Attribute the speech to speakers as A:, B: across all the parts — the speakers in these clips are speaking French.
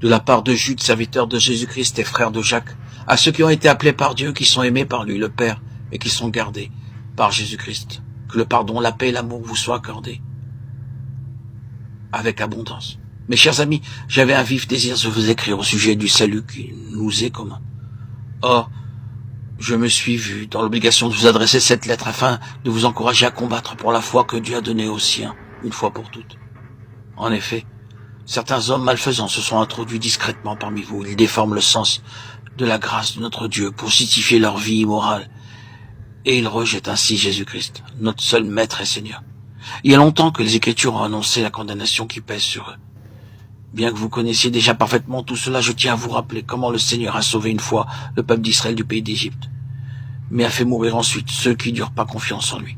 A: de la part de Jude, serviteur de Jésus-Christ et frère de Jacques, à ceux qui ont été appelés par Dieu, qui sont aimés par lui, le Père, et qui sont gardés par Jésus-Christ. Que le pardon, la paix et l'amour vous soient accordés avec abondance. Mes chers amis, j'avais un vif désir de vous écrire au sujet du salut qui nous est commun. Or, je me suis vu dans l'obligation de vous adresser cette lettre afin de vous encourager à combattre pour la foi que Dieu a donnée aux siens, une fois pour toutes. En effet, certains hommes malfaisants se sont introduits discrètement parmi vous. Ils déforment le sens de la grâce de notre Dieu pour justifier leur vie immorale. Et ils rejettent ainsi Jésus-Christ, notre seul Maître et Seigneur. Il y a longtemps que les Écritures ont annoncé la condamnation qui pèse sur eux. Bien que vous connaissiez déjà parfaitement tout cela, je tiens à vous rappeler comment le Seigneur a sauvé une fois le peuple d'Israël du pays d'Égypte, mais a fait mourir ensuite ceux qui n'eurent pas confiance en lui.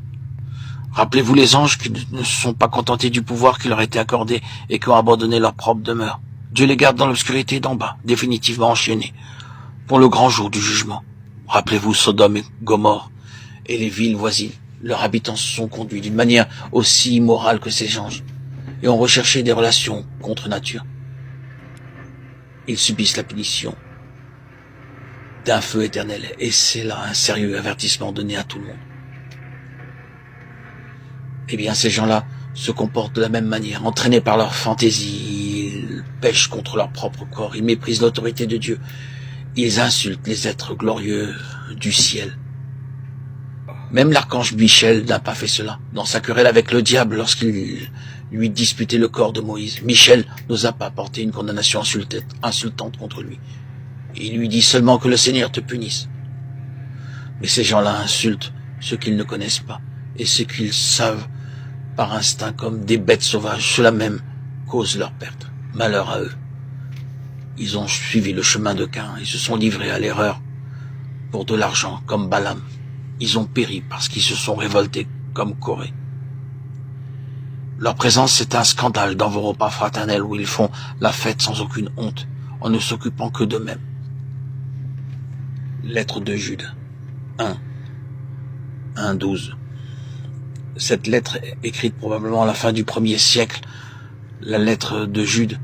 A: Rappelez-vous les anges qui ne se sont pas contentés du pouvoir qui leur était accordé et qui ont abandonné leur propre demeure. Dieu les garde dans l'obscurité d'en bas, définitivement enchaînés, pour le grand jour du jugement. Rappelez-vous Sodome et Gomorrhe et les villes voisines. Leurs habitants se sont conduits d'une manière aussi immorale que ces anges et ont recherché des relations contre nature. Ils subissent la punition d'un feu éternel, et c'est là un sérieux avertissement donné à tout le monde. Eh bien, ces gens-là se comportent de la même manière, entraînés par leur fantaisie. Ils pêchent contre leur propre corps, ils méprisent l'autorité de Dieu, ils insultent les êtres glorieux du ciel. Même l'archange Michel n'a pas fait cela. Dans sa querelle avec le diable, lorsqu'il lui disputait le corps de Moïse, Michel n'osa pas porter une condamnation insultante contre lui. Il lui dit seulement que le Seigneur te punisse. Mais ces gens-là insultent ceux qu'ils ne connaissent pas et ceux qu'ils savent par instinct comme des bêtes sauvages. Cela même cause leur perte. Malheur à eux. Ils ont suivi le chemin de Caïn et se sont livrés à l'erreur pour de l'argent comme Balaam. Ils ont péri parce qu'ils se sont révoltés comme Corée. Leur présence est un scandale dans vos repas fraternels où ils font la fête sans aucune honte, en ne s'occupant que d'eux-mêmes. Lettre de Jude 1:12. Cette lettre, écrite probablement à la fin du 1er siècle, la lettre de Jude,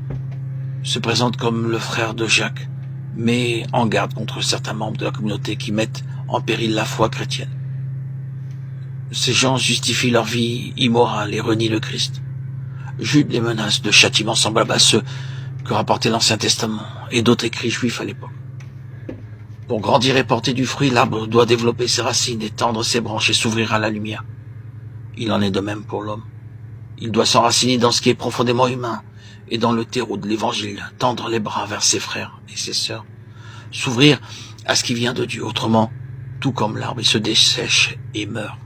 A: se présente comme le frère de Jacques, mais en garde contre certains membres de la communauté qui mettent en péril la foi chrétienne. Ces gens justifient leur vie immorale et renient le Christ. Jude les menace de châtiments semblables à ceux que rapportait l'Ancien Testament et d'autres écrits juifs à l'époque. Pour grandir et porter du fruit, l'arbre doit développer ses racines, étendre ses branches et s'ouvrir à la lumière. Il en est de même pour l'homme. Il doit s'enraciner dans ce qui est profondément humain et dans le terreau de l'Évangile, tendre les bras vers ses frères et ses sœurs, s'ouvrir à ce qui vient de Dieu. Autrement, tout comme l'arbre, il se dessèche et meurt.